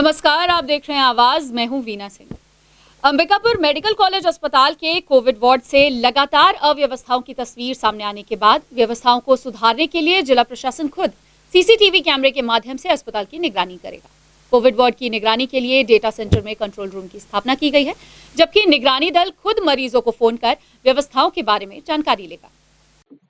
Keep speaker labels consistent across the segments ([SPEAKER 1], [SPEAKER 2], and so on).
[SPEAKER 1] नमस्कार, आप देख रहे हैं आवाज। मैं हूं वीना सिंह। अंबिकापुर मेडिकल कॉलेज अस्पताल के कोविड वार्ड से लगातार अव्यवस्थाओं की तस्वीर सामने आने के बाद व्यवस्थाओं को सुधारने के लिए जिला प्रशासन खुद सीसीटीवी कैमरे के माध्यम से अस्पताल की निगरानी करेगा। कोविड वार्ड की निगरानी के लिए डेटा सेंटर में कंट्रोल रूम की स्थापना की गई है, जबकि निगरानी दल खुद मरीजों को फोन कर व्यवस्थाओं के बारे में जानकारी लेगा।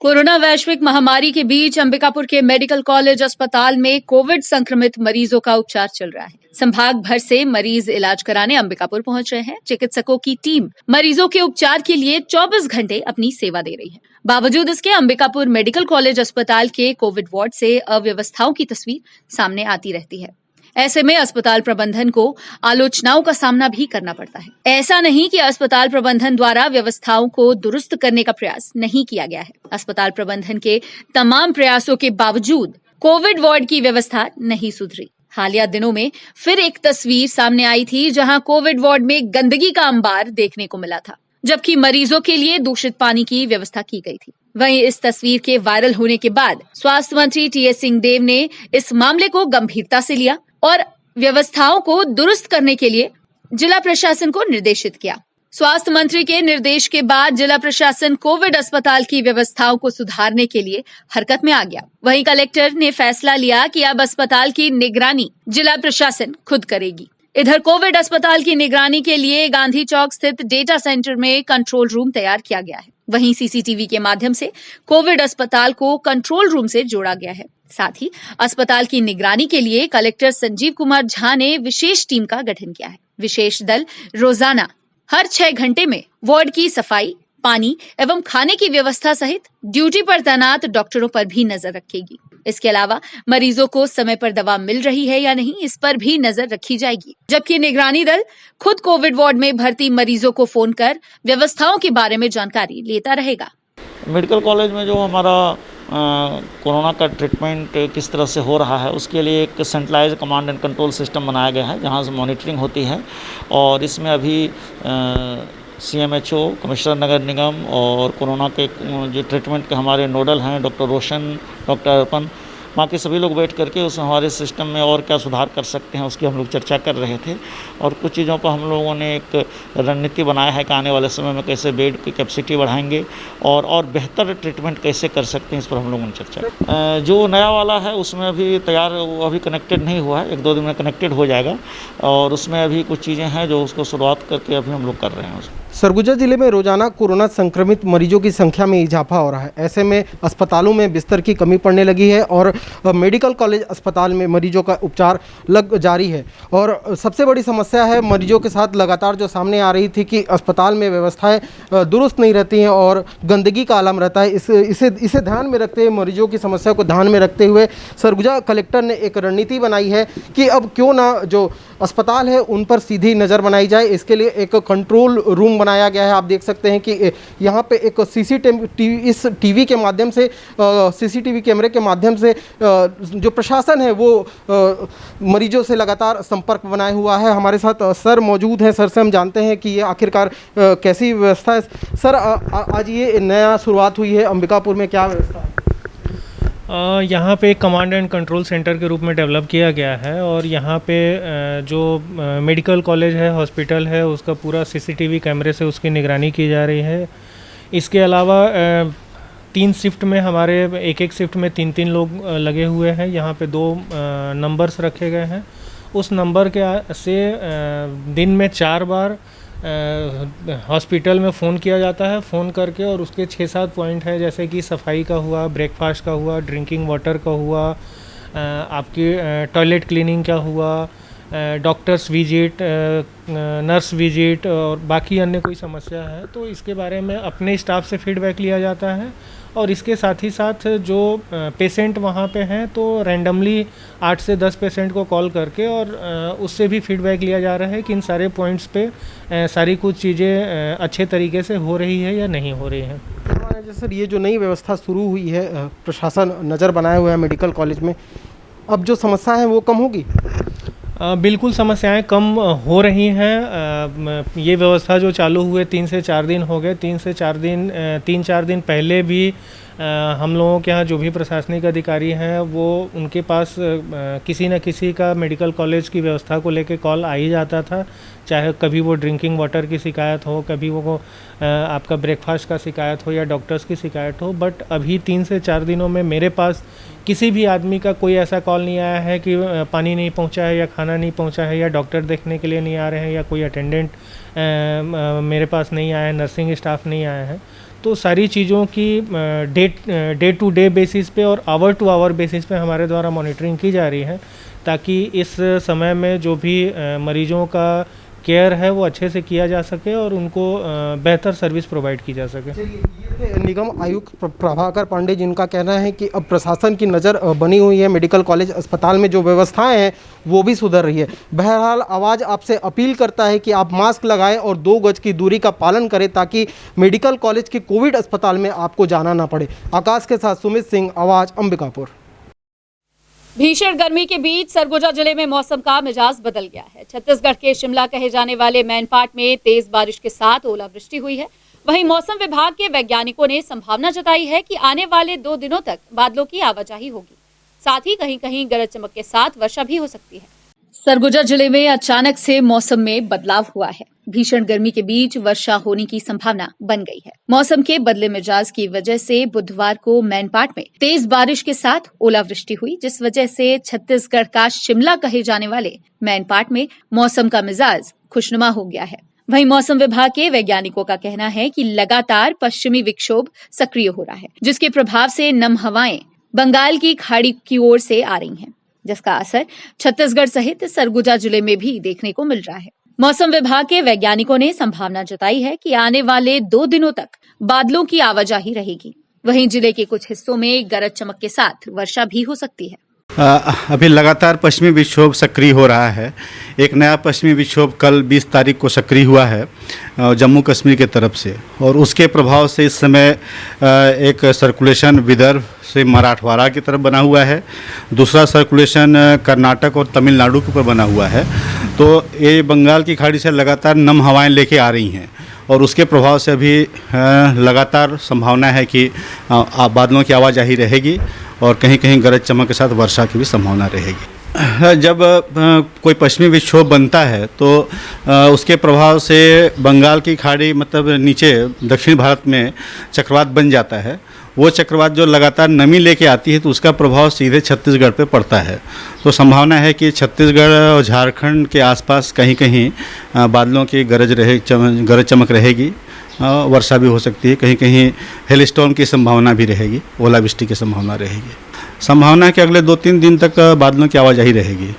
[SPEAKER 1] कोरोना वैश्विक महामारी के बीच अंबिकापुर के मेडिकल कॉलेज अस्पताल में कोविड संक्रमित मरीजों का उपचार चल रहा है। संभाग भर से मरीज इलाज कराने अंबिकापुर पहुंच रहे हैं। चिकित्सकों की टीम मरीजों के उपचार के लिए 24 घंटे अपनी सेवा दे रही है। बावजूद इसके अंबिकापुर मेडिकल कॉलेज अस्पताल के कोविड वार्ड से अव्यवस्थाओं की तस्वीर सामने आती रहती है। ऐसे में अस्पताल प्रबंधन को आलोचनाओं का सामना भी करना पड़ता है। ऐसा नहीं कि अस्पताल प्रबंधन द्वारा व्यवस्थाओं को दुरुस्त करने का प्रयास नहीं किया गया है। अस्पताल प्रबंधन के तमाम प्रयासों के बावजूद कोविड वार्ड की व्यवस्था नहीं सुधरी। हालिया दिनों में फिर एक तस्वीर सामने आई थी, जहां कोविड वार्ड में गंदगी का अंबार देखने को मिला था, जबकि मरीजों के लिए दूषित पानी की व्यवस्था की गई थी। वहीं इस तस्वीर के वायरल होने के बाद स्वास्थ्य मंत्री टीएस सिंहदेव ने इस मामले को गंभीरता से लिया और व्यवस्थाओं को दुरुस्त करने के लिए जिला प्रशासन को निर्देशित किया। स्वास्थ्य मंत्री के निर्देश के बाद जिला प्रशासन कोविड अस्पताल की व्यवस्थाओं को सुधारने के लिए हरकत में आ गया। वहीं कलेक्टर ने फैसला लिया कि अब अस्पताल की निगरानी जिला प्रशासन खुद करेगी। इधर कोविड अस्पताल की निगरानी के लिए गांधी चौक स्थित डेटा सेंटर में कंट्रोल रूम तैयार किया गया है। वहीं सीसीटीवी के माध्यम से कोविड अस्पताल को कंट्रोल रूम से जोड़ा गया है। साथ ही अस्पताल की निगरानी के लिए कलेक्टर संजीव कुमार झा ने विशेष टीम का गठन किया है। विशेष दल रोजाना हर 6 घंटे में वार्ड की सफाई, पानी एवं खाने की व्यवस्था सहित ड्यूटी पर तैनात डॉक्टरों पर भी नजर रखेगी। इसके अलावा मरीजों को समय पर दवा मिल रही है या नहीं, इस पर भी नजर रखी जाएगी। जबकि निगरानी दल खुद कोविड वार्ड में भर्ती मरीजों को फोन कर व्यवस्थाओं के बारे में जानकारी लेता रहेगा।
[SPEAKER 2] मेडिकल कॉलेज में जो हमारा कोरोना का ट्रीटमेंट किस तरह से हो रहा है, उसके लिए एक centralise command and control system बनाया गया है, जहां से मॉनिटरिंग होती है। और इसमें अभी CMHO, कमिश्नर नगर निगम और कोरोना के जो ट्रीटमेंट के हमारे नोडल हैं डॉक्टर रोशन, डॉक्टर अर्पण, बाकी सभी लोग बैठ करके उस हमारे सिस्टम में और क्या सुधार कर सकते हैं उसकी हम लोग चर्चा कर रहे थे। और कुछ चीज़ों पर हम लोगों ने एक रणनीति बनाया है कि आने वाले समय में कैसे बेड की कैपेसिटी बढ़ाएंगे और बेहतर ट्रीटमेंट कैसे कर सकते हैं, इस पर हम लोगों ने चर्चा। जो नया वाला है उसमें अभी तैयार, वो अभी कनेक्टेड नहीं हुआ है, 1-2 दिन में कनेक्टेड हो जाएगा। और उसमें अभी कुछ चीज़ें हैं जो उसको शुरुआत करके अभी हम लोग कर रहे हैं।
[SPEAKER 3] सरगुजा जिले में रोजाना कोरोना संक्रमित मरीजों की संख्या में इजाफा हो रहा है। ऐसे में अस्पतालों में बिस्तर की कमी पड़ने लगी है और मेडिकल कॉलेज अस्पताल में मरीजों का उपचार जारी है। और सबसे बड़ी समस्या है मरीजों के साथ लगातार जो सामने आ रही थी कि अस्पताल में व्यवस्थाएं दुरुस्त नहीं रहती हैं और गंदगी का आलम रहता है। इसे ध्यान में रखते हुए, मरीजों की समस्या को ध्यान में रखते हुए सरगुजा कलेक्टर ने एक रणनीति बनाई है कि अब क्यों ना जो अस्पताल है उन पर सीधी नज़र बनाई जाए। इसके लिए एक कंट्रोल रूम बनाया गया है। आप देख सकते हैं कि यहाँ पे एक इस टीवी के माध्यम से, सीसीटीवी कैमरे के माध्यम से जो प्रशासन है वो मरीजों से लगातार संपर्क बनाए हुआ है। हमारे साथ सर मौजूद हैं। सर से हम जानते हैं कि ये आखिरकार कैसी व्यवस्था है। सर, आज ये नया शुरुआत हुई है अंबिकापुर में, क्या व्यवस्था है?
[SPEAKER 4] यहाँ पे एक कमांड एंड कंट्रोल सेंटर के रूप में डेवलप किया गया है और यहाँ पे जो मेडिकल कॉलेज है, हॉस्पिटल है, उसका पूरा सीसीटीवी कैमरे से उसकी निगरानी की जा रही है। इसके अलावा 3 शिफ्ट में हमारे एक शिफ्ट में 3-3 लोग लगे हुए हैं। यहाँ पे 2 नंबर्स रखे गए हैं। उस नंबर के से दिन में 4 बार हॉस्पिटल में फ़ोन किया जाता है, फ़ोन करके, और उसके 6-7 पॉइंट है, जैसे कि सफाई का हुआ, ब्रेकफास्ट का हुआ, ड्रिंकिंग वाटर का हुआ, आपकी टॉयलेट क्लीनिंग का हुआ, डॉक्टर्स विजिट, नर्स विजिट और बाकी अन्य कोई समस्या है तो इसके बारे में अपने स्टाफ से फीडबैक लिया जाता है। और इसके साथ ही साथ जो पेशेंट वहाँ पे हैं तो रैंडमली 8 से 10 पेशेंट को कॉल करके और उससे भी फीडबैक लिया जा रहा है कि इन सारे पॉइंट्स पे सारी कुछ चीज़ें अच्छे तरीके से हो रही है या नहीं हो रही हैं।
[SPEAKER 3] सर, ये जो नई व्यवस्था शुरू हुई है, प्रशासन नज़र बनाए हुए है मेडिकल कॉलेज में, अब जो समस्या है वो कम होगी?
[SPEAKER 4] बिल्कुल समस्याएं कम हो रही हैं। ये व्यवस्था जो चालू हुए 3 से 4 दिन हो गए। 3-4 दिन पहले भी हम लोगों के यहाँ जो भी प्रशासनिक अधिकारी हैं वो उनके पास किसी न किसी का मेडिकल कॉलेज की व्यवस्था को लेकर कॉल आ ही जाता था, चाहे कभी वो ड्रिंकिंग वाटर की शिकायत हो, कभी वो आपका ब्रेकफास्ट का शिकायत हो या डॉक्टर्स की शिकायत हो। बट अभी 3 से 4 दिनों में मेरे पास किसी भी आदमी का कोई ऐसा कॉल नहीं आया है कि पानी नहीं पहुंचा है या खाना नहीं पहुंचा है या डॉक्टर देखने के लिए नहीं आ रहे हैं या कोई अटेंडेंट मेरे पास नहीं आया है, नर्सिंग स्टाफ नहीं आया है। तो सारी चीज़ों की डे टू डे बेसिस पे और आवर टू आवर बेसिस पे हमारे द्वारा मॉनिटरिंग की जा रही है, ताकि इस समय में जो भी मरीजों का केयर है वो अच्छे से किया जा सके और उनको बेहतर सर्विस प्रोवाइड की जा सके।
[SPEAKER 3] निगम आयुक्त प्रभाकर पांडे जिनका कहना है कि अब प्रशासन की नज़र बनी हुई है, मेडिकल कॉलेज अस्पताल में जो व्यवस्थाएं हैं वो भी सुधर रही है। बहरहाल आवाज़ आपसे अपील करता है कि आप मास्क लगाएं और 2 गज की दूरी का पालन करें, ताकि मेडिकल कॉलेज के कोविड अस्पताल में आपको जाना ना पड़े। आकाश के साथ सुमित सिंह, आवाज़ अंबिकापुर।
[SPEAKER 1] भीषण गर्मी के बीच सरगुजा जिले में मौसम का मिजाज बदल गया है। छत्तीसगढ़ के शिमला कहे जाने वाले मैनपाट में तेज बारिश के साथ ओलावृष्टि हुई है। वहीं मौसम विभाग के वैज्ञानिकों ने संभावना जताई है कि आने वाले 2 दिनों तक बादलों की आवाजाही होगी, साथ ही कहीं कहीं गरज चमक के साथ वर्षा भी हो सकती है। सरगुजा जिले में अचानक से मौसम में बदलाव हुआ है। भीषण गर्मी के बीच वर्षा होने की संभावना बन गई है। मौसम के बदले मिजाज की वजह से बुधवार को मैनपाट में तेज बारिश के साथ ओलावृष्टि हुई, जिस वजह से छत्तीसगढ़ का शिमला कहे जाने वाले मैनपाट में मौसम का मिजाज खुशनुमा हो गया है। वहीं मौसम विभाग के वैज्ञानिकों का कहना है कि लगातार पश्चिमी विक्षोभ सक्रिय हो रहा है, जिसके प्रभाव से नम हवाएं बंगाल की खाड़ी की ओर से आ रही हैं, जिसका असर छत्तीसगढ़ सहित सरगुजा जिले में भी देखने को मिल रहा है। मौसम विभाग के वैज्ञानिकों ने संभावना जताई है कि आने वाले 2 दिनों तक बादलों की आवाजाही रहेगी। वहीं जिले के कुछ हिस्सों में गरज चमक के साथ वर्षा भी हो सकती है।
[SPEAKER 5] अभी लगातार पश्चिमी विक्षोभ सक्रिय हो रहा है। एक नया पश्चिमी विक्षोभ कल 20 तारीख को सक्रिय हुआ है जम्मू कश्मीर के तरफ से, और उसके प्रभाव से इस समय एक सर्कुलेशन विदर्भ से मराठवाड़ा की तरफ बना हुआ है, दूसरा सर्कुलेशन कर्नाटक और तमिलनाडु के ऊपर बना हुआ है। तो ये बंगाल की खाड़ी से लगातार नम हवाएं लेके आ रही हैं और उसके प्रभाव से अभी लगातार संभावना है कि बादलों की आवाजाही रहेगी और कहीं कहीं गरज चमक के साथ वर्षा की भी संभावना रहेगी। जब कोई पश्चिमी विक्षोभ बनता है तो उसके प्रभाव से बंगाल की खाड़ी मतलब नीचे दक्षिण भारत में चक्रवात बन जाता है। वो चक्रवात जो लगातार नमी लेके आती है तो उसका प्रभाव सीधे छत्तीसगढ़ पे पड़ता है। तो संभावना है कि छत्तीसगढ़ और झारखंड के आसपास कहीं कहीं बादलों की गरज चमक रहेगी, वर्षा भी हो सकती है, कहीं कहीं हेल स्टॉर्म की संभावना भी रहेगी, ओलावृष्टि की संभावना रहेगी। संभावना है कि अगले 2-3 दिन तक बादलों की आवाजाही रहेगी।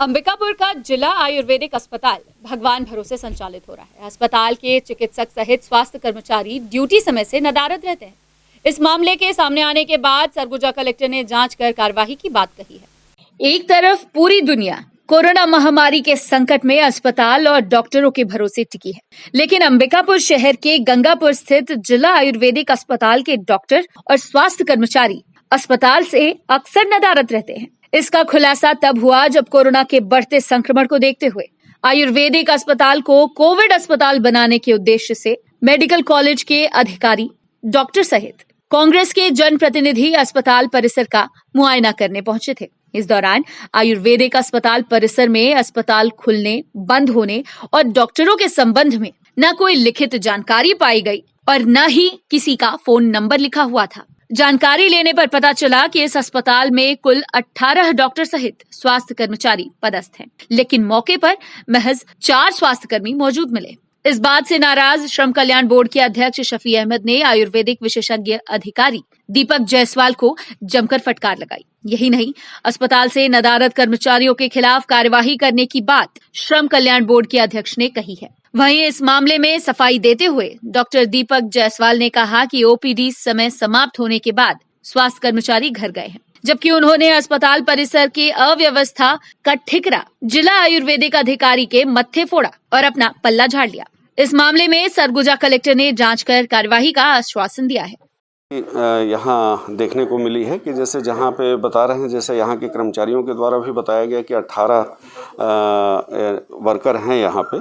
[SPEAKER 1] अंबिकापुर का जिला आयुर्वेदिक अस्पताल भगवान भरोसे संचालित हो रहा है। अस्पताल के चिकित्सक सहित स्वास्थ्य कर्मचारी ड्यूटी समय से नदारद रहते हैं। इस मामले के सामने आने के बाद सरगुजा कलेक्टर ने जांच कर कार्रवाई की बात कही है। एक तरफ पूरी दुनिया कोरोना महामारी के संकट में अस्पताल और डॉक्टरों के भरोसे टिकी है, लेकिन अंबिकापुर शहर के गंगापुर स्थित जिला आयुर्वेदिक अस्पताल के डॉक्टर और स्वास्थ्य कर्मचारी अस्पताल से अक्सर नदारद रहते हैं। इसका खुलासा तब हुआ जब कोरोना के बढ़ते संक्रमण को देखते हुए आयुर्वेदिक अस्पताल को कोविड अस्पताल बनाने के उद्देश्य से मेडिकल कॉलेज के अधिकारी, डॉक्टर सहित कांग्रेस के जनप्रतिनिधि अस्पताल परिसर का मुआयना करने पहुंचे थे। इस दौरान आयुर्वेदिक अस्पताल परिसर में अस्पताल खुलने, बंद होने और डॉक्टरों के संबंध में न कोई लिखित जानकारी पाई गई और न ही किसी का फोन नंबर लिखा हुआ था। जानकारी लेने पर पता चला कि इस अस्पताल में कुल 18 डॉक्टर सहित स्वास्थ्य कर्मचारी पदस्थ हैं, लेकिन मौके पर महज 4 स्वास्थ्यकर्मी मौजूद मिले। इस बात से नाराज श्रम कल्याण बोर्ड के अध्यक्ष शफी अहमद ने आयुर्वेदिक विशेषज्ञ अधिकारी दीपक जायसवाल को जमकर फटकार लगाई। यही नहीं, अस्पताल से नदारद कर्मचारियों के खिलाफ कार्यवाही करने की बात श्रम कल्याण बोर्ड के अध्यक्ष ने कही है। वहीं इस मामले में सफाई देते हुए डॉक्टर दीपक जायसवाल ने कहा कि ओपीडी समय समाप्त होने के बाद स्वास्थ्य कर्मचारी घर गए हैं, जबकि उन्होंने अस्पताल परिसर की अव्यवस्था का ठिकरा जिला आयुर्वेदिक अधिकारी के मत्थे फोड़ा और अपना पल्ला झाड़ लिया। इस मामले में सरगुजा कलेक्टर ने जांच कर कार्यवाही का आश्वासन दिया है।
[SPEAKER 6] यहाँ देखने को मिली है कि जैसे जहाँ पे बता रहे हैं, जैसे यहाँ के कर्मचारियों के द्वारा भी बताया गया कि 18 वर्कर हैं यहाँ पे,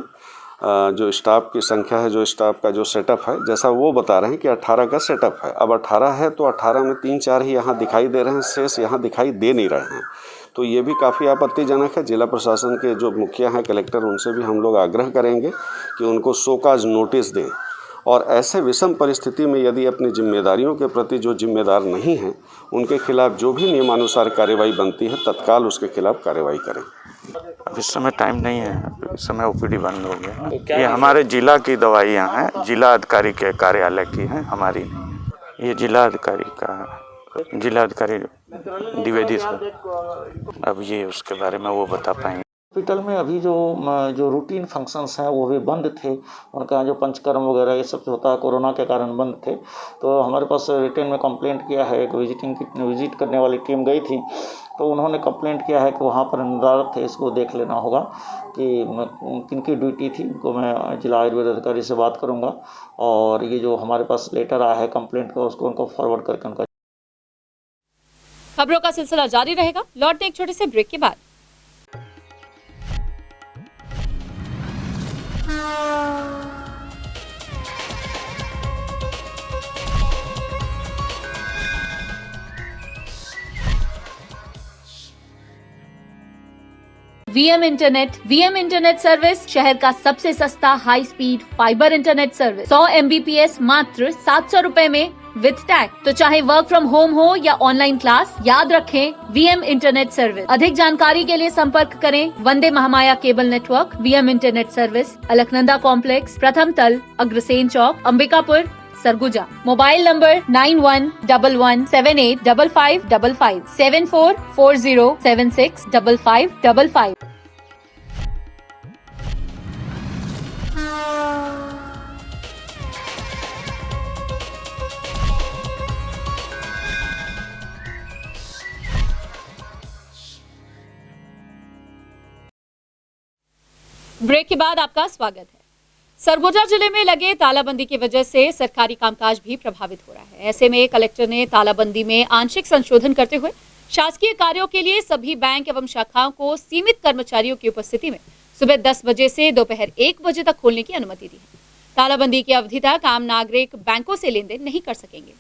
[SPEAKER 6] जो स्टाफ की संख्या है, जो स्टाफ का जो सेटअप है, जैसा वो बता रहे हैं कि 18 का सेटअप है। अब 18 है तो 18 में 3-4 ही यहाँ दिखाई दे रहे हैं, शेष यहाँ दिखाई दे नहीं रहे हैं। तो ये भी काफ़ी आपत्तिजनक है। जिला प्रशासन के जो मुखिया हैं, कलेक्टर, उनसे भी हम लोग आग्रह करेंगे कि उनको शोकाज नोटिस दें और ऐसे विषम परिस्थिति में यदि अपनी जिम्मेदारियों के प्रति जो जिम्मेदार नहीं हैं, उनके खिलाफ जो भी नियमानुसार कार्रवाई बनती है, तत्काल उसके खिलाफ कार्रवाई करें।
[SPEAKER 7] अब इस समय टाइम नहीं है, इस समय ओपीडी बंद हो गया। ये हमारे जिला की दवाइयाँ हैं, जिला अधिकारी के कार्यालय की हैं, हमारी नहीं है। ये जिला अधिकारी द्विवेदी सर, अब ये उसके बारे में वो बता पाएंगे।
[SPEAKER 2] हॉस्पिटल में अभी जो रूटीन फंक्शंस हैं वो भी बंद थे, उनका जो पंचकर्म वगैरह ये सब जो होता है कोरोना के कारण बंद थे। तो हमारे पास रिटर्न में कंप्लेंट किया है, एक विजिट करने वाली टीम गई थी, तो उन्होंने कंप्लेंट किया है कि वहाँ पर नदारत थे, इसको देख लेना होगा कि किनकी ड्यूटी थी। उनको मैं जिला आयुर्वेद अधिकारी से बात करूँगा और ये जो हमारे पास लेटर आया है कंप्लेंट का, उसको उनको फॉरवर्ड करके उनका।
[SPEAKER 1] खबरों का सिलसिला जारी रहेगा, लौटने एक छोटे से ब्रेक के बाद। वीएम इंटरनेट सर्विस शहर का सबसे सस्ता high speed fibre internet service. 100 MBPS मात्र 700 रुपए में विद टैग। तो चाहे वर्क फ्रॉम होम हो या ऑनलाइन क्लास, याद रखें वीएम इंटरनेट सर्विस। अधिक जानकारी के लिए संपर्क करें Vande Mahamaya cable network. VM internet service, Alaknanda complex, प्रथम तल, Agrasen Chowk, Ambikapur, Surguja. Mobile number 9111785555 7440765555। Break के बाद आपका स्वागत है। सरगुजा जिले में लगे तालाबंदी की वजह से सरकारी कामकाज भी प्रभावित हो रहा है। ऐसे में कलेक्टर ने तालाबंदी में आंशिक संशोधन करते हुए शासकीय कार्यों के लिए सभी बैंक एवं शाखाओं को सीमित कर्मचारियों की उपस्थिति में सुबह 10 बजे से दोपहर 1 बजे तक खोलने की अनुमति दी है। तालाबंदी की अवधि तक आम नागरिक बैंकों से लेन देन नहीं कर सकेंगे।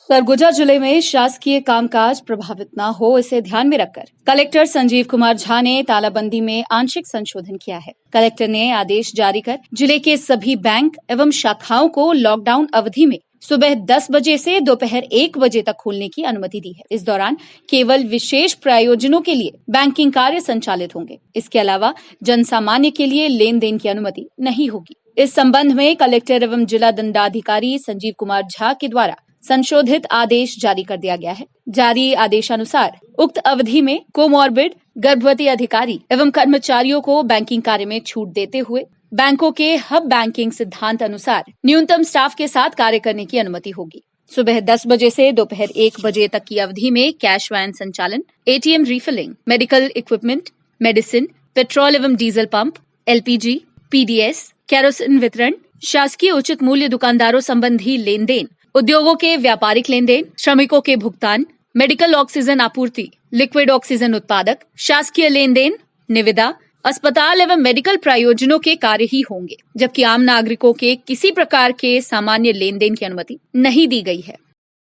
[SPEAKER 1] सरगुजा जिले में शासकीय कामकाज प्रभावित न हो, इसे ध्यान में रखकर कलेक्टर संजीव कुमार झा ने तालाबंदी में आंशिक संशोधन किया है। कलेक्टर ने आदेश जारी कर जिले के सभी बैंक एवं शाखाओं को लॉकडाउन अवधि में सुबह 10 बजे से दोपहर 1 बजे तक खोलने की अनुमति दी है। इस दौरान केवल विशेष प्रयोजनों के लिए बैंकिंग कार्य संचालित होंगे। इसके अलावा जन सामान्य के लिए लेन देन की अनुमति नहीं होगी। इस संबंध में कलेक्टर एवं जिला दंडाधिकारी संजीव कुमार झा के द्वारा संशोधित आदेश जारी कर दिया गया है। जारी आदेशानुसार उक्त अवधि में कोमॉर्बिड, गर्भवती अधिकारी एवं कर्मचारियों को बैंकिंग कार्य में छूट देते हुए बैंकों के हब बैंकिंग सिद्धांत अनुसार न्यूनतम स्टाफ के साथ कार्य करने की अनुमति होगी। सुबह 10 बजे से दोपहर 1 बजे तक की अवधि में कैश वैन संचालन, ATM refilling, medical equipment, medicine, petrol एवं diesel pump, LPG, PDS, kerosene वितरण, शासकीय उचित मूल्य दुकानदारों संबंधी लेन देन, उद्योगों के व्यापारिक लेन देन, श्रमिकों के भुगतान, मेडिकल ऑक्सीजन आपूर्ति, लिक्विड ऑक्सीजन उत्पादक, शासकीय लेन देन, निविदा, अस्पताल एवं मेडिकल प्रयोजनों के कार्य ही होंगे, जबकि आम नागरिकों के किसी प्रकार के सामान्य लेन देन की अनुमति नहीं दी गई है।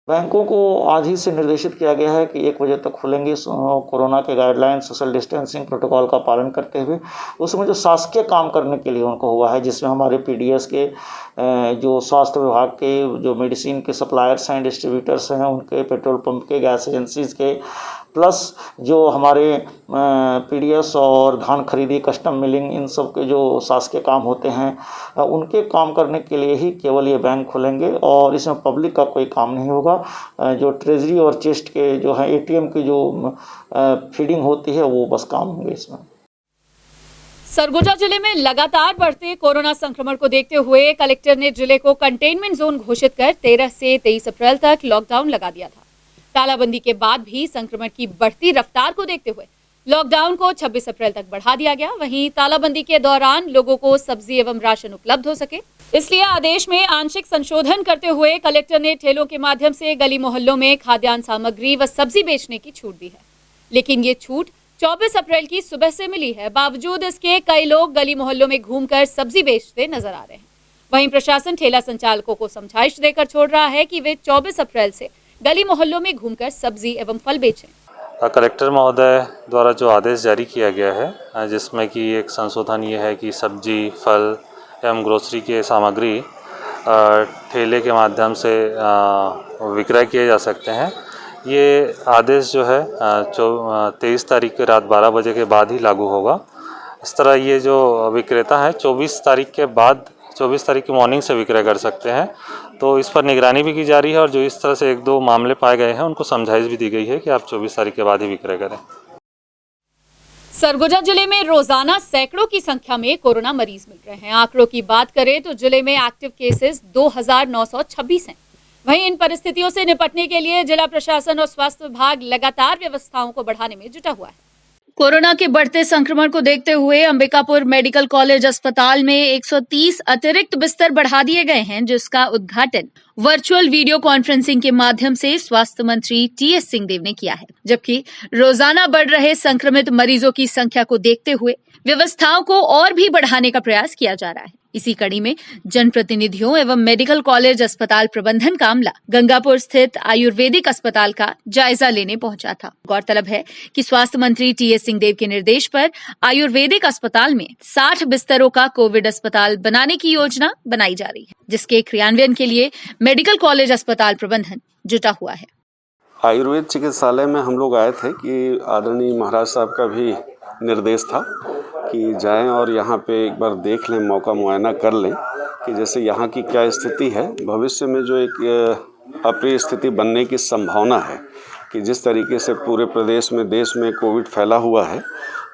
[SPEAKER 2] बैंकों को आज ही से निर्देशित किया गया है कि 1 बजे तक खुलेंगे। कोरोना के गाइडलाइन, सोशल डिस्टेंसिंग प्रोटोकॉल का पालन करते हुए उसमें जो शासकीय काम करने के लिए उनको हुआ है, जिसमें हमारे पीडीएस के जो स्वास्थ्य विभाग के जो मेडिसिन के सप्लायर्स हैं, डिस्ट्रीब्यूटर्स हैं, उनके पेट्रोल पंप के, गैस एजेंसीज के, प्लस जो हमारे पीडीएस और धान खरीदी, कस्टम मिलिंग, इन सब के जो शासकीय काम होते हैं, उनके काम करने के लिए ही केवल ये बैंक खुलेंगे और इसमें पब्लिक का कोई काम नहीं होगा। जो ट्रेजरी और चेस्ट के जो है एटीएम की जो फीडिंग होती है वो बस काम होंगे इसमें।
[SPEAKER 1] सरगुजा जिले में लगातार बढ़ते कोरोना संक्रमण को देखते हुए कलेक्टर ने जिले को कंटेनमेंट जोन घोषित कर 13 से 23 अप्रैल तक लॉकडाउन लगा दिया था। तालाबंदी के बाद भी संक्रमण की बढ़ती रफ्तार को देखते हुए लॉकडाउन को 26 अप्रैल तक बढ़ा दिया गया। वहीं तालाबंदी के दौरान लोगों को सब्जी एवं राशन उपलब्ध हो सके, इसलिए आदेश में आंशिक संशोधन करते हुए कलेक्टर ने ठेलों के माध्यम से गली मोहल्लों में खाद्यान्न सामग्री व सब्जी बेचने की छूट दी है। लेकिन ये छूट 24 अप्रैल की सुबह से मिली है। बावजूद इसके कई लोग गली मोहल्लों में घूमकर सब्जी बेचते नजर आ रहे हैं। वहीं प्रशासन ठेला संचालकों को समझाइश देकर छोड़ रहा है कि वे 24 अप्रैल से गली मोहल्लों में घूमकर सब्जी एवं फल बेचें।
[SPEAKER 8] कलेक्टर महोदय द्वारा जो आदेश जारी किया गया है, जिसमें कि एक संशोधन ये है कि सब्जी, फल एवं ग्रोसरी के सामग्री ठेले के माध्यम से विक्रय किए जा सकते हैं। ये आदेश जो है 23 तारीख की रात 12 बजे के बाद ही लागू होगा। इस तरह ये जो विक्रेता है 24 तारीख के बाद 24 तारीख की मॉर्निंग से विक्रय कर सकते हैं। तो इस पर निगरानी भी की जा रही है और जो इस तरह से 1-2 मामले पाए गए हैं उनको समझाइश भी दी गई है कि आप 24 तारीख के बाद ही विक्रय करें।
[SPEAKER 1] सरगुजा जिले में रोजाना सैकड़ों की संख्या में कोरोना मरीज मिल रहे हैं। आंकड़ों की बात करें तो जिले में एक्टिव केसेस 2926 हैं। वहीं इन परिस्थितियों से निपटने के लिए जिला प्रशासन और स्वास्थ्य विभाग लगातार व्यवस्थाओं को बढ़ाने में जुटा हुआ है। कोरोना के बढ़ते संक्रमण को देखते हुए अंबिकापुर मेडिकल कॉलेज अस्पताल में 130 अतिरिक्त बिस्तर बढ़ा दिए गए हैं, जिसका उद्घाटन वर्चुअल वीडियो कॉन्फ्रेंसिंग के माध्यम से स्वास्थ्य मंत्री टीएस सिंहदेव ने किया है। जबकि रोजाना बढ़ रहे संक्रमित मरीजों की संख्या को देखते हुए व्यवस्थाओं को और भी बढ़ाने का प्रयास किया जा रहा है। इसी कड़ी में जनप्रतिनिधियों एवं मेडिकल कॉलेज अस्पताल प्रबंधन का अमला गंगापुर स्थित आयुर्वेदिक अस्पताल का जायजा लेने पहुंचा था। गौरतलब है कि स्वास्थ्य मंत्री टीएस सिंहदेव के निर्देश पर आयुर्वेदिक अस्पताल में 60 बिस्तरों का कोविड अस्पताल बनाने की योजना बनाई जा रही है, जिसके क्रियान्वयन के लिए मेडिकल कॉलेज अस्पताल प्रबंधन जुटा हुआ है।
[SPEAKER 6] आयुर्वेद चिकित्सालय में हम लोग आए थे कि आदरणीय महाराज साहब का भी निर्देश था कि जाएं और यहाँ पे एक बार देख लें, मौका मुआयना कर लें कि जैसे यहाँ की क्या स्थिति है। भविष्य में जो एक अप्रिय स्थिति बनने की संभावना है कि जिस तरीके से पूरे प्रदेश में, देश में कोविड फैला हुआ है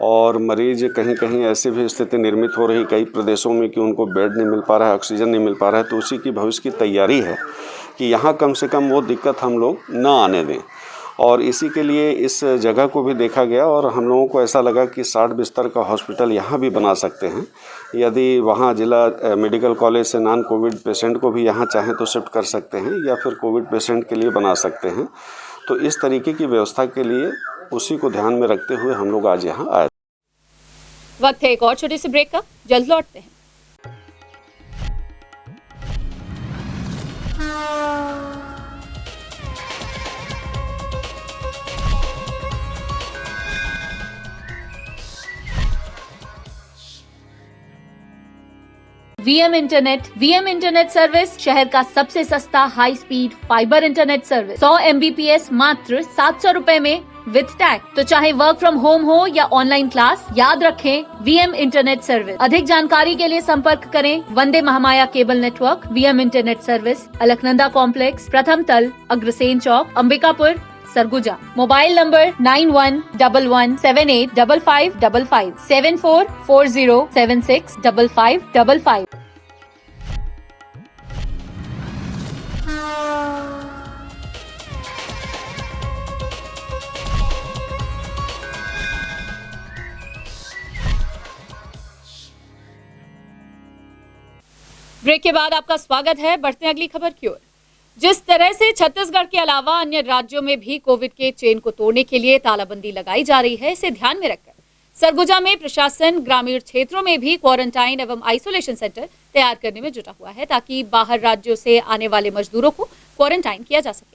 [SPEAKER 6] और मरीज कहीं कहीं ऐसी भी स्थिति निर्मित हो रही कई प्रदेशों में कि उनको बेड नहीं मिल पा रहा है, ऑक्सीजन नहीं मिल पा रहा है। तो उसी की भविष्य की तैयारी है कि यहाँ कम से कम वो दिक्कत हम लोग न आने दें और इसी के लिए इस जगह को भी देखा गया और हम लोगों को ऐसा लगा कि 60 बिस्तर का हॉस्पिटल यहाँ भी बना सकते हैं। यदि वहाँ जिला मेडिकल कॉलेज से नॉन कोविड पेशेंट को भी यहाँ चाहें तो शिफ्ट कर सकते हैं या फिर कोविड पेशेंट के लिए बना सकते हैं। तो इस तरीके की व्यवस्था के लिए उसी को ध्यान में रखते हुए हम लोग आज यहाँ आए।
[SPEAKER 1] वक्त है एक और छोटे से ब्रेक का, जल्द लौटते हैं। वीएम इंटरनेट सर्विस शहर का सबसे सस्ता high speed fibre internet service 100 MBPS मात्र 700 रुपए में विद टैग। तो चाहे वर्क फ्रॉम होम हो या ऑनलाइन क्लास, याद रखें वीएम इंटरनेट सर्विस। अधिक जानकारी के लिए संपर्क करें Vande Mahamaya cable network. VM internet service, Alaknanda complex, प्रथम तल, Agrasen Chowk, Ambikapur, Surguja. Mobile number 9111785555 7440765555। Break के बाद आपका स्वागत है। बढ़ते हैं अगली खबर की ओर। जिस तरह से छत्तीसगढ़ के अलावा अन्य राज्यों में भी कोविड के चेन को तोड़ने के लिए तालाबंदी लगाई जा रही है, इसे ध्यान में रखकर सरगुजा में प्रशासन ग्रामीण क्षेत्रों में भी क्वारंटाइन एवं आइसोलेशन सेंटर तैयार करने में जुटा हुआ है, ताकि बाहर राज्यों से आने वाले मजदूरों को क्वारंटाइन किया जा सके।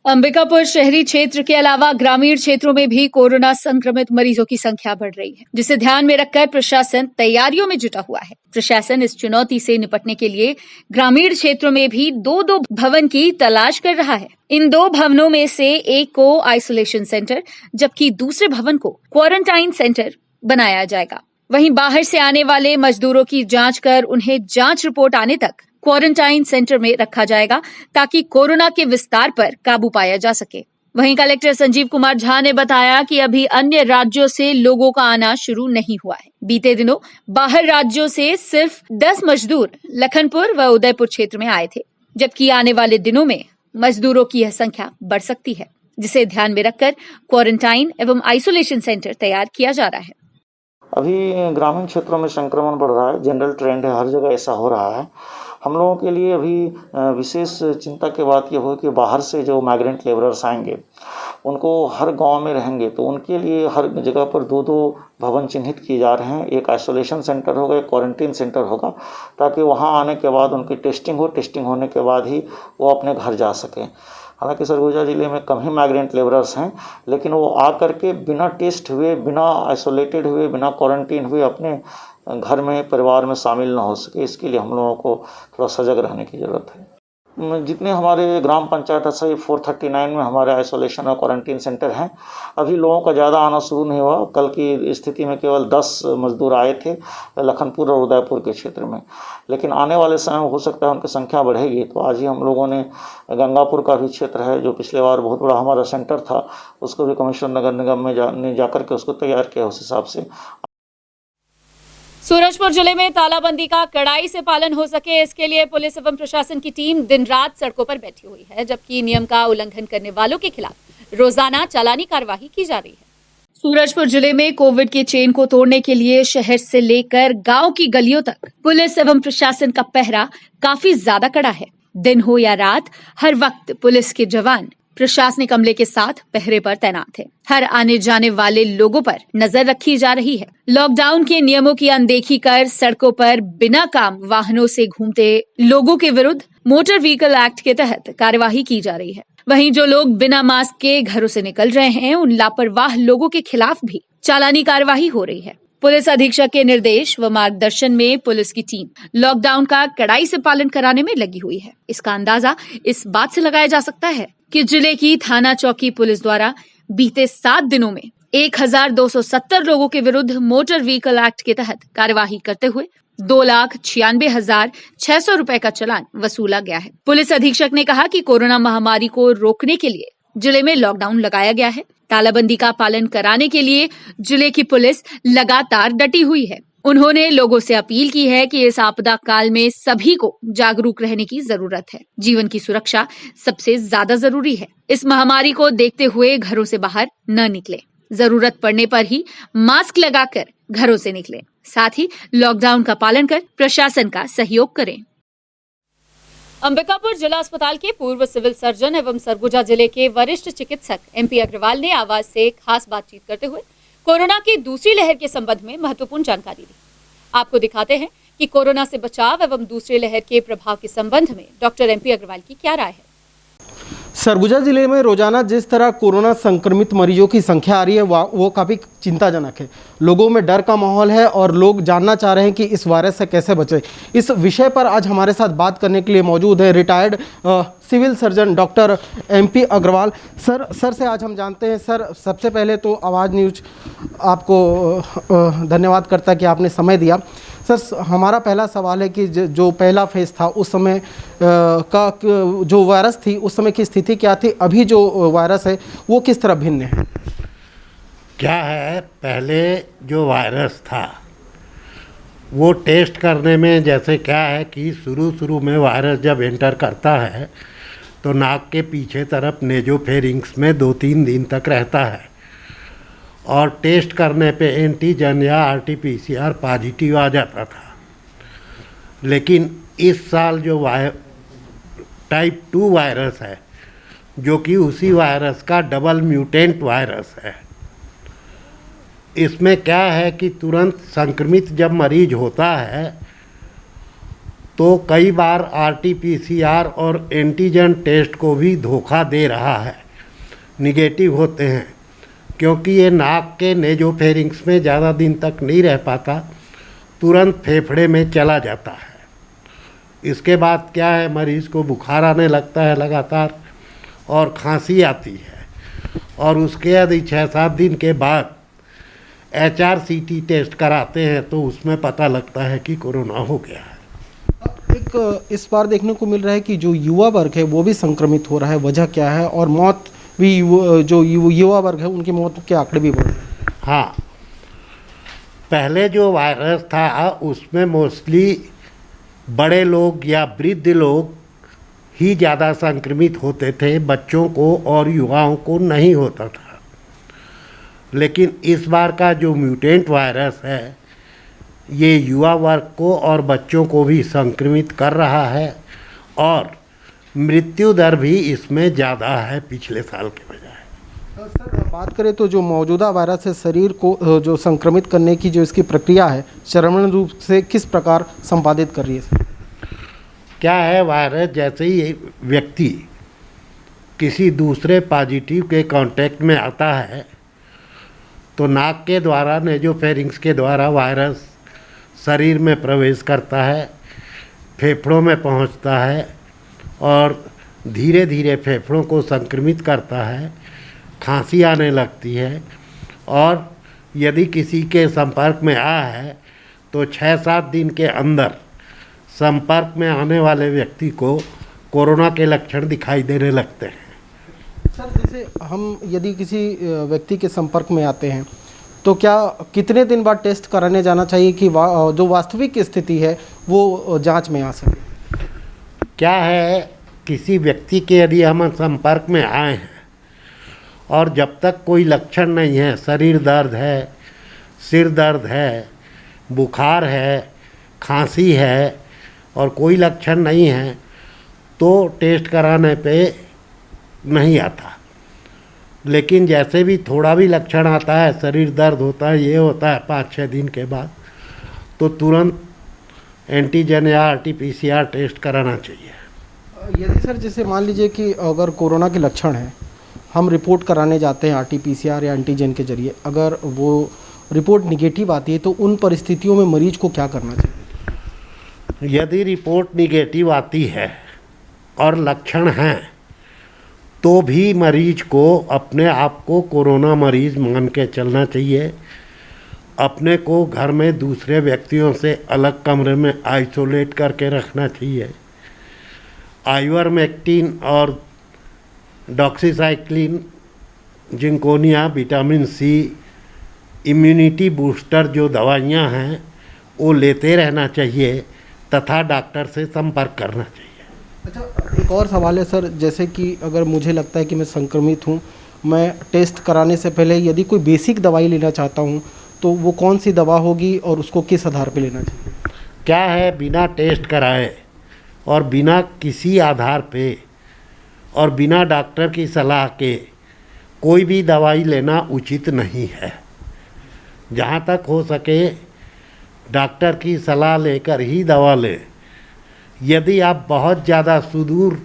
[SPEAKER 1] अंबिकापुर शहरी क्षेत्र के अलावा ग्रामीण क्षेत्रों में भी कोरोना संक्रमित मरीजों की संख्या बढ़ रही है, जिसे ध्यान में रखकर प्रशासन तैयारियों में जुटा हुआ है। प्रशासन इस चुनौती से निपटने के लिए ग्रामीण क्षेत्रों में भी दो भवन की तलाश कर रहा है। इन 2 भवनों में से एक को आइसोलेशन सेंटर जबकि दूसरे भवन को क्वारंटाइन सेंटर बनाया जाएगा। वहीं बाहर से आने वाले मजदूरों की जांच कर उन्हें जांच रिपोर्ट आने तक क्वारंटाइन सेंटर में रखा जाएगा, ताकि कोरोना के विस्तार पर काबू पाया जा सके। वहीं कलेक्टर संजीव कुमार झा ने बताया कि अभी अन्य राज्यों से लोगों का आना शुरू नहीं हुआ है। बीते दिनों बाहर राज्यों से सिर्फ 10 मजदूर लखनपुर व उदयपुर क्षेत्र में आए थे, जबकि आने वाले दिनों में मजदूरों की यह संख्या बढ़ सकती है, जिसे ध्यान में रखकर क्वारंटाइन एवं आइसोलेशन सेंटर तैयार किया जा रहा है।
[SPEAKER 2] अभी ग्रामीण क्षेत्रों में संक्रमण बढ़ रहा है, जनरल ट्रेंड है, हर जगह ऐसा हो रहा है। हम लोगों के लिए अभी विशेष चिंता की बात ये हो कि बाहर से जो माइग्रेंट लेबरर्स आएंगे उनको हर गांव में रहेंगे तो उनके लिए हर जगह पर 2-2 भवन चिन्हित किए जा रहे हैं। एक आइसोलेशन सेंटर होगा, एक क्वारंटीन सेंटर होगा, ताकि वहां आने के बाद उनकी टेस्टिंग हो, टेस्टिंग होने के बाद ही वो अपने घर जा सकें। हालांकि सरगुजा ज़िले में कम ही माइग्रेंट लेबरर्स हैं, लेकिन वो आकर के बिना टेस्ट हुए, बिना आइसोलेटेड हुए, बिना क्वारंटीन हुए अपने घर में, परिवार में शामिल ना हो सके, इसके लिए हम लोगों को थोड़ा सजग रहने की ज़रूरत है। जितने हमारे ग्राम पंचायत से 439 में हमारे आइसोलेशन और क्वारंटीन सेंटर हैं, अभी लोगों का ज़्यादा आना शुरू नहीं हुआ। कल की स्थिति में केवल 10 मजदूर आए थे लखनपुर और उदयपुर के क्षेत्र में, लेकिन आने वाले समय में हो सकता है उनकी संख्या बढ़ेगी। तो आज ही हम लोगों ने गंगापुर का भी क्षेत्र है, जो पिछले बार बहुत बड़ा हमारा सेंटर था, उसको भी कमिश्नर नगर निगम में जाकर के उसको तैयार किया। उस हिसाब से
[SPEAKER 1] सूरजपुर जिले में तालाबंदी का कड़ाई से पालन हो सके, इसके लिए पुलिस एवं प्रशासन की टीम दिन रात सड़कों पर बैठी हुई है, जबकि नियम का उल्लंघन करने वालों के खिलाफ रोजाना चालानी कार्रवाई की जा रही है। सूरजपुर जिले में कोविड के चेन को तोड़ने के लिए शहर से लेकर गांव की गलियों तक पुलिस एवं प्रशासन का पहरा काफी ज्यादा कड़ा है। दिन हो या रात, हर वक्त पुलिस के जवान प्रशासनिक अमले के साथ पहरे पर तैनात है। हर आने जाने वाले लोगों पर नजर रखी जा रही है। लॉकडाउन के नियमों की अनदेखी कर सड़कों पर बिना काम वाहनों से घूमते लोगों के विरुद्ध मोटर व्हीकल एक्ट के तहत कार्यवाही की जा रही है। वहीं जो लोग बिना मास्क के घरों से निकल रहे हैं, उन लापरवाह लोगों के खिलाफ भी चालानी कार्यवाही हो रही है। पुलिस अधीक्षक के निर्देश व मार्गदर्शन में पुलिस की टीम लॉकडाउन का कड़ाई से पालन कराने में लगी हुई है। इसका अंदाजा इस बात से लगाया जा सकता है कि जिले की थाना चौकी पुलिस द्वारा बीते 7 दिनों में 1270 लोगों के विरुद्ध मोटर व्हीकल एक्ट के तहत कार्यवाही करते हुए 2,96,600 रुपए का चालान वसूला गया है। पुलिस अधीक्षक ने कहा कि कोरोना महामारी को रोकने के लिए जिले में लॉकडाउन लगाया गया है। तालाबंदी का पालन कराने के लिए जिले की पुलिस लगातार डटी हुई है। उन्होंने लोगों से अपील की है कि इस आपदा काल में सभी को जागरूक रहने की जरूरत है। जीवन की सुरक्षा सबसे ज्यादा जरूरी है। इस महामारी को देखते हुए घरों से बाहर न निकलें। जरूरत पड़ने पर ही मास्क लगाकर घरों से निकलें। साथ ही लॉकडाउन का पालन कर प्रशासन का सहयोग करें। अंबिकापुर जिला अस्पताल के पूर्व सिविल सर्जन एवं सरगुजा जिले के वरिष्ठ चिकित्सक MP अग्रवाल ने आवाज से खास बातचीत करते हुए कोरोना की दूसरी लहर के संबंध में महत्वपूर्ण जानकारी दी। आपको दिखाते हैं कि कोरोना से बचाव एवं दूसरी लहर के प्रभाव के संबंध में डॉक्टर MP अग्रवाल की क्या राय है।
[SPEAKER 3] सरगुजा जिले में रोजाना जिस तरह कोरोना संक्रमित मरीजों की संख्या आ रही है वो काफ़ी चिंताजनक है। लोगों में डर का माहौल है और लोग जानना चाह रहे हैं कि इस वायरस से कैसे बचें। इस विषय पर आज हमारे साथ बात करने के लिए मौजूद है retired civil surgeon doctor MP Agarwal. Sir से आज हम जानते हैं। सर, सबसे पहले तो आवाज़ न्यूज आपको धन्यवाद करता है कि आपने समय दिया। सर, हमारा पहला सवाल है कि जो पहला फेज था उस समय का जो वायरस थी उस समय की स्थिति क्या थी, अभी जो वायरस है वो किस तरह भिन्न है?
[SPEAKER 9] क्या है, पहले जो वायरस था वो टेस्ट करने में जैसे क्या है कि शुरू में वायरस जब एंटर करता है तो नाक के पीछे तरफ नेजोफेरिंग्स में 2-3 दिन तक रहता है और टेस्ट करने पे एंटीजन या RT-PCR पॉजिटिव आ जाता था। लेकिन इस साल जो टाइप 2 वायरस है, जो कि उसी वायरस का डबल म्यूटेंट वायरस है, इसमें क्या है कि तुरंत संक्रमित जब मरीज होता है तो कई बार RT-PCR और एंटीजन टेस्ट को भी धोखा दे रहा है, निगेटिव होते हैं, क्योंकि ये नाक के नेजोफेरिंग्स में ज़्यादा दिन तक नहीं रह पाता, तुरंत फेफड़े में चला जाता है। इसके बाद क्या है, मरीज़ को बुखार आने लगता है लगातार और खांसी आती है और उसके यदि 6-7 दिन के बाद HRCT टेस्ट कराते हैं तो उसमें पता लगता है कि कोरोना हो गया है।
[SPEAKER 3] एक इस बार देखने को मिल रहा है कि जो युवा वर्ग है वो भी संक्रमित हो रहा है, वजह क्या है? और मौत भी जो युवा वर्ग है उनकी मौत के आंकड़े भी बढ़ रहे हैं।
[SPEAKER 9] हाँ, पहले जो वायरस था उसमें मोस्टली बड़े लोग या वृद्ध लोग ही ज़्यादा संक्रमित होते थे, बच्चों को और युवाओं को नहीं होता था। लेकिन इस बार का जो म्यूटेंट वायरस है ये युवा वर्ग को और बच्चों को भी संक्रमित कर रहा है और मृत्यु दर भी इसमें ज़्यादा है पिछले साल के बजाय।
[SPEAKER 3] सर बात करें तो जो मौजूदा वायरस है शरीर को जो संक्रमित करने की जो इसकी प्रक्रिया है चरमण रूप से किस प्रकार संपादित कर रही है सर?
[SPEAKER 9] क्या है, वायरस जैसे ही व्यक्ति किसी दूसरे पॉजिटिव के कांटेक्ट में आता है तो नाक के द्वारा नेजोफेरिंग्स के द्वारा वायरस शरीर में प्रवेश करता है, फेफड़ों में पहुंचता है और धीरे धीरे फेफड़ों को संक्रमित करता है, खांसी आने लगती है और यदि किसी के संपर्क में आया है तो 6-7 दिन के अंदर संपर्क में आने वाले व्यक्ति को कोरोना के लक्षण दिखाई देने लगते हैं।
[SPEAKER 3] सर जैसे हम यदि किसी व्यक्ति के संपर्क में आते हैं तो क्या कितने दिन बाद टेस्ट कराने जाना चाहिए कि जो वास्तविक स्थिति है वो जांच में आ सके?
[SPEAKER 9] क्या है, किसी व्यक्ति के यदि हम संपर्क में आए हैं और जब तक कोई लक्षण नहीं है, शरीर दर्द है, सिर दर्द है, बुखार है, खांसी है और कोई लक्षण नहीं है तो टेस्ट कराने पे नहीं आता। लेकिन जैसे भी थोड़ा भी लक्षण आता है, शरीर दर्द होता है, ये होता है 5-6 दिन के बाद, तो तुरंत एंटीजन या RT-PCR टेस्ट कराना चाहिए।
[SPEAKER 3] यदि सर जैसे मान लीजिए कि अगर कोरोना के लक्षण हैं, हम रिपोर्ट कराने जाते हैं RT-PCR या एंटीजन के जरिए, अगर वो रिपोर्ट निगेटिव आती है तो उन परिस्थितियों में मरीज को क्या करना चाहिए?
[SPEAKER 9] यदि रिपोर्ट निगेटिव आती है और लक्षण हैं तो भी मरीज को अपने आप को कोरोना मरीज मान के चलना चाहिए। अपने को घर में दूसरे व्यक्तियों से अलग कमरे में आइसोलेट करके रखना चाहिए। आइवरमेक्टिन और डॉक्सीसाइक्लिन, जिंकोनिया, विटामिन C, इम्यूनिटी बूस्टर जो दवाइयां हैं वो लेते रहना चाहिए तथा डॉक्टर से संपर्क करना चाहिए।
[SPEAKER 3] अच्छा, एक और सवाल है सर, जैसे कि अगर मुझे लगता है कि मैं संक्रमित हूँ, मैं टेस्ट कराने से पहले यदि कोई बेसिक दवाई लेना चाहता हूँ तो वो कौन सी दवा होगी और उसको किस आधार पे लेना चाहिए?
[SPEAKER 9] क्या है, बिना टेस्ट कराए और बिना किसी आधार पे और बिना डॉक्टर की सलाह के कोई भी दवाई लेना उचित नहीं है। जहाँ तक हो सके डॉक्टर की सलाह लेकर ही दवा लें। यदि आप बहुत ज़्यादा सुदूर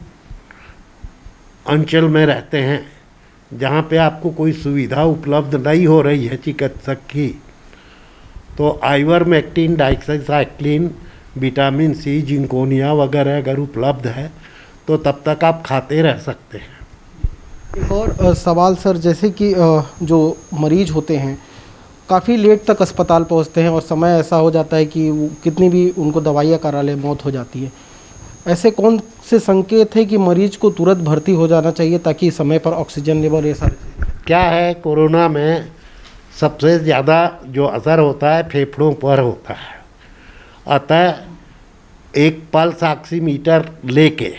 [SPEAKER 9] अंचल में रहते हैं जहाँ पे आपको कोई सुविधा उपलब्ध नहीं हो रही है चिकित्सक की, तो आइवरमेक्टिन, डॉक्सीसाइक्लिन, विटामिन C, जिंकोनिया वगैरह अगर उपलब्ध है तो तब तक आप खाते रह सकते हैं।
[SPEAKER 3] एक और सवाल सर, जैसे कि जो मरीज होते हैं काफ़ी लेट तक अस्पताल पहुंचते हैं और समय ऐसा हो जाता है कि कितनी भी उनको दवाइयाँ करा ले मौत हो जाती है, ऐसे कौन से संकेत है कि मरीज को तुरंत भर्ती हो जाना चाहिए ताकि समय पर ऑक्सीजन लेवल ये सारे?
[SPEAKER 9] क्या है, कोरोना में सबसे ज़्यादा जो असर होता है फेफड़ों पर होता है। अतः एक पल्स ऑक्सीमीटर लेके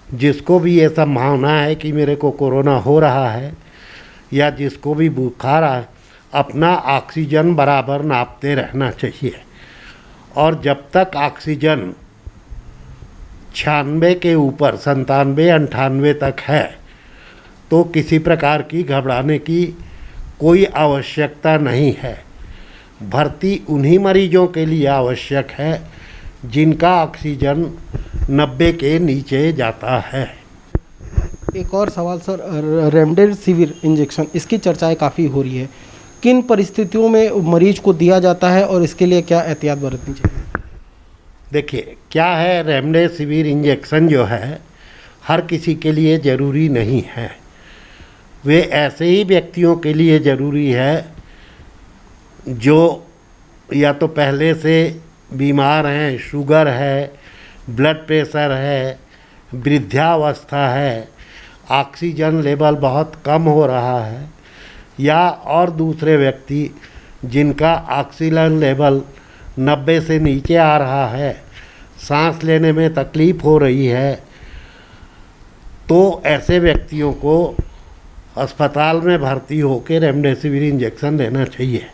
[SPEAKER 9] जिसको भी ये संभावना है कि मेरे को कोरोना हो रहा है या जिसको भी बुखार आ, अपना ऑक्सीजन बराबर नापते रहना चाहिए। और जब तक ऑक्सीजन 96 के ऊपर 97-98 तक है तो किसी प्रकार की घबराने की कोई आवश्यकता नहीं है। भर्ती उन्हीं मरीजों के लिए आवश्यक है जिनका ऑक्सीजन 90 के नीचे जाता है।
[SPEAKER 3] एक और सवाल सर, रेमडेसिविर इंजेक्शन, इसकी चर्चाएं काफ़ी हो रही है, किन परिस्थितियों में मरीज को दिया जाता है और इसके लिए क्या एहतियात बरतनी चाहिए?
[SPEAKER 9] देखिए, क्या है, रेमडेसिविर इंजेक्शन जो है हर किसी के लिए ज़रूरी नहीं है। वे ऐसे ही व्यक्तियों के लिए ज़रूरी है जो या तो पहले से बीमार हैं, शुगर है, ब्लड प्रेशर है, वृद्धावस्था है, ऑक्सीजन लेवल बहुत कम हो रहा है, या और दूसरे व्यक्ति जिनका ऑक्सीजन लेवल 90 से नीचे आ रहा है, सांस लेने में तकलीफ़ हो रही है, तो ऐसे व्यक्तियों को अस्पताल में भर्ती होकर रेमडेसिविर इंजेक्शन लेना चाहिए।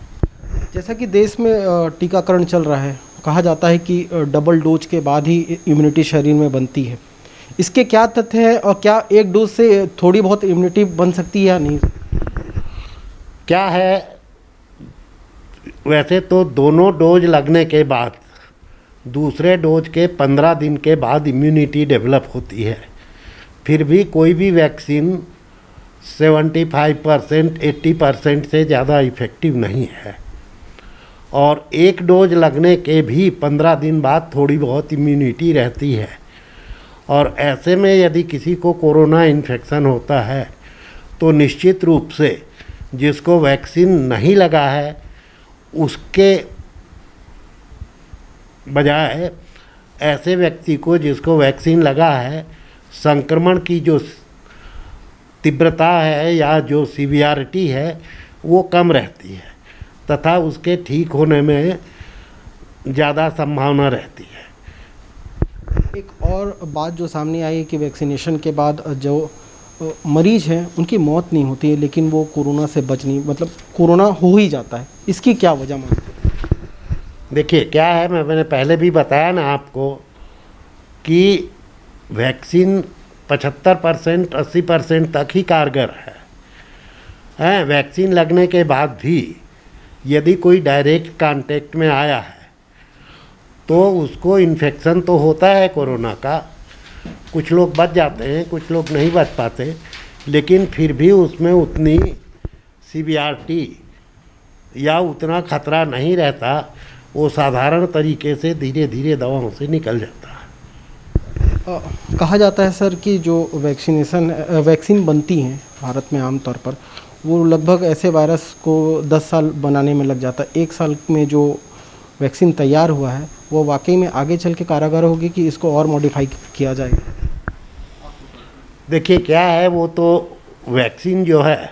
[SPEAKER 3] जैसा कि देश में टीकाकरण चल रहा है, कहा जाता है कि डबल डोज के बाद ही इम्यूनिटी शरीर में बनती है, इसके क्या तथ्य हैं और क्या एक डोज से थोड़ी बहुत इम्यूनिटी बन सकती है या नहीं?
[SPEAKER 9] क्या है, वैसे तो दोनों डोज लगने के बाद दूसरे डोज के 15 दिन के बाद इम्यूनिटी डेवलप होती है। फिर भी कोई भी वैक्सीन 75% 80% से ज़्यादा इफ़ेक्टिव नहीं है, और एक डोज लगने के भी 15 दिन बाद थोड़ी बहुत इम्यूनिटी रहती है। और ऐसे में यदि किसी को कोरोना इन्फेक्शन होता है तो निश्चित रूप से जिसको वैक्सीन नहीं लगा है उसके बजाय ऐसे व्यक्ति को जिसको वैक्सीन लगा है, संक्रमण की जो तीव्रता है या जो सीवियरिटी है वो कम रहती है तथा उसके ठीक होने में ज़्यादा संभावना रहती है।
[SPEAKER 3] एक और बात जो सामने आई है कि वैक्सीनेशन के बाद जो मरीज हैं उनकी मौत नहीं होती है, लेकिन वो कोरोना से बच नहीं, मतलब कोरोना हो ही जाता है। इसकी क्या वजह मानते हैं?
[SPEAKER 9] देखिए क्या है, मैंने पहले भी बताया ना आपको कि वैक्सीन 75% 80% तक ही कारगर है। वैक्सीन लगने के बाद भी यदि कोई डायरेक्ट कांटेक्ट में आया है तो उसको इन्फेक्शन तो होता है कोरोना का, कुछ लोग बच जाते हैं, कुछ लोग नहीं बच पाते, लेकिन फिर भी उसमें उतनी सीवियरिटी या उतना खतरा नहीं रहता, वो साधारण तरीके से धीरे धीरे दवाओं से निकल जाता है।
[SPEAKER 3] कहा जाता है सर कि जो वैक्सीन बनती हैं भारत में आमतौर पर, वो लगभग ऐसे वायरस को 10 साल बनाने में लग जाता है। 1 साल में जो वैक्सीन तैयार हुआ है वो वाकई में आगे चल के कारगर होगी कि इसको और मॉडिफाई किया जाएगा?
[SPEAKER 9] देखिए क्या है, वो तो वैक्सीन जो है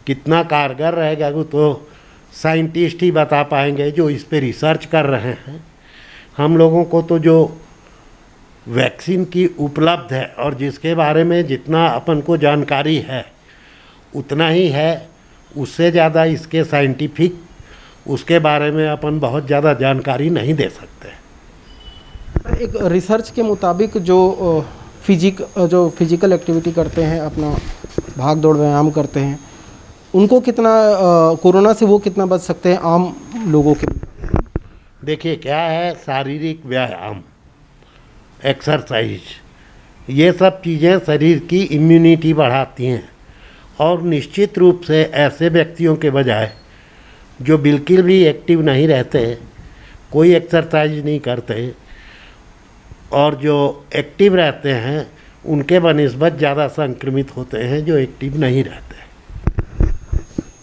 [SPEAKER 9] कितना कारगर रहेगा वो तो साइंटिस्ट ही बता पाएंगे जो इस पे रिसर्च कर रहे हैं। हम लोगों को तो जो वैक्सीन की उपलब्ध है और जिसके बारे में जितना अपन को जानकारी है उतना ही है, उससे ज़्यादा इसके साइंटिफिक उसके बारे में अपन बहुत ज़्यादा जानकारी नहीं दे सकते।
[SPEAKER 3] एक रिसर्च के मुताबिक जो फिजिकल एक्टिविटी करते हैं, अपना भाग दौड़ व्यायाम करते हैं, उनको कितना कोरोना से वो कितना बच सकते हैं आम लोगों के?
[SPEAKER 9] देखिए क्या है, शारीरिक व्यायाम, एक्सरसाइज, ये सब चीज़ें शरीर की इम्यूनिटी बढ़ाती हैं, और निश्चित रूप से ऐसे व्यक्तियों के बजाय जो बिल्कुल भी एक्टिव नहीं रहते, कोई एक्सरसाइज नहीं करते, और जो एक्टिव रहते हैं उनके बनिस्बत ज़्यादा संक्रमित होते हैं जो एक्टिव नहीं रहते।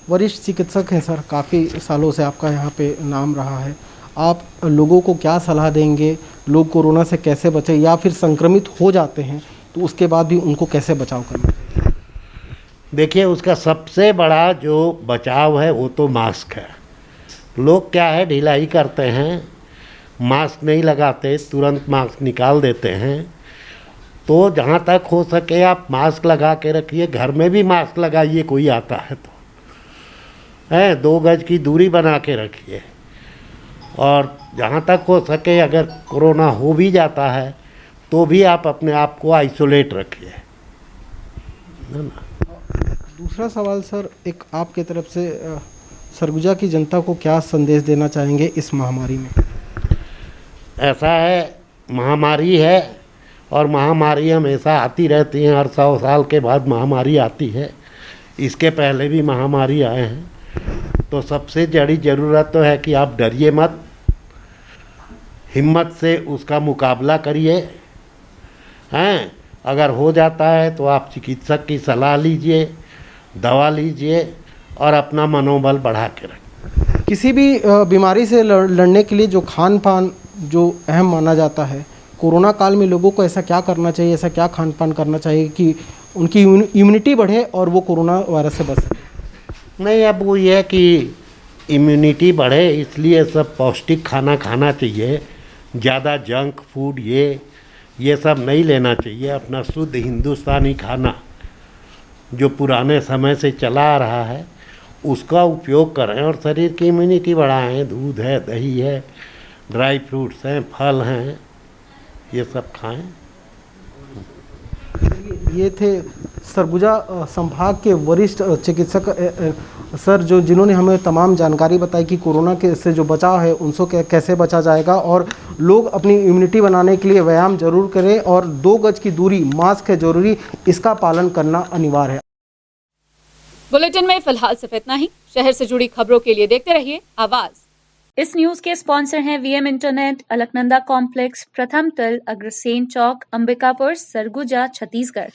[SPEAKER 3] वरिष्ठ चिकित्सक हैं सर, काफ़ी सालों से आपका यहाँ पे नाम रहा है। आप लोगों को क्या सलाह देंगे, लोग कोरोना से कैसे बचें, या फिर संक्रमित हो जाते हैं तो उसके बाद भी उनको कैसे बचाव करना चाहिए?
[SPEAKER 9] देखिए उसका सबसे बड़ा जो बचाव है वो तो मास्क है। लोग क्या है, ढिलाई करते हैं, मास्क नहीं लगाते, तुरंत मास्क निकाल देते हैं। तो जहाँ तक हो सके आप मास्क लगा के रखिए, घर में भी मास्क लगाइए, कोई आता है तो 2 गज की दूरी बना के रखिए। और जहाँ तक हो सके अगर कोरोना हो भी जाता है तो भी आप अपने आप को आइसोलेट रखिए, है ना।
[SPEAKER 3] दूसरा सवाल सर, एक आपके तरफ से सरगुजा की जनता को क्या संदेश देना चाहेंगे इस महामारी में?
[SPEAKER 9] ऐसा है, महामारी है और महामारी हमेशा आती रहती हैं, हर 100 साल के बाद महामारी आती है। इसके पहले भी महामारी आए हैं। तो सबसे बड़ी ज़रूरत तो है कि आप डरिए मत, हिम्मत से उसका मुकाबला करिए। हैं, अगर हो जाता है तो आप चिकित्सक की सलाह लीजिए, दवा लीजिए और अपना मनोबल बढ़ा के रखिए।
[SPEAKER 3] किसी भी बीमारी से लड़ने के लिए जो खान पान जो अहम माना जाता है, कोरोना काल में लोगों को ऐसा क्या करना चाहिए, ऐसा क्या खान पान करना चाहिए कि उनकी इम्यूनिटी बढ़े और वो कोरोना वायरस से बच सके?
[SPEAKER 9] नहीं, अब वो ये है कि इम्यूनिटी बढ़े इसलिए सब पौष्टिक खाना खाना चाहिए, ज़्यादा जंक फूड ये सब नहीं लेना चाहिए। अपना शुद्ध हिंदुस्तानी खाना जो पुराने समय से चला आ रहा है उसका उपयोग करें और शरीर की इम्यूनिटी बढ़ाएं। दूध है, दही है, ड्राई फ्रूट्स हैं, फल हैं, ये सब खाएं।
[SPEAKER 3] ये थे सरगुजा संभाग के वरिष्ठ चिकित्सक सर जिन्होंने हमें तमाम जानकारी बताई कि कोरोना के से जो बचाव है उनसे कैसे बचा जाएगा और लोग अपनी इम्यूनिटी बनाने के लिए व्यायाम जरूर करें और 2 गज की दूरी, मास्क है जरूरी, इसका पालन करना अनिवार्य है।
[SPEAKER 1] बुलेटिन में फिलहाल सिर्फ इतना ही। शहर से जुड़ी खबरों के लिए देखते रहिए आवाज। इस न्यूज के स्पॉन्सर हैं वीएम इंटरनेट, अलकनंदा कॉम्प्लेक्स, प्रथम तल, अग्रसेन चौक, अंबिकापुर, सरगुजा, छत्तीसगढ़।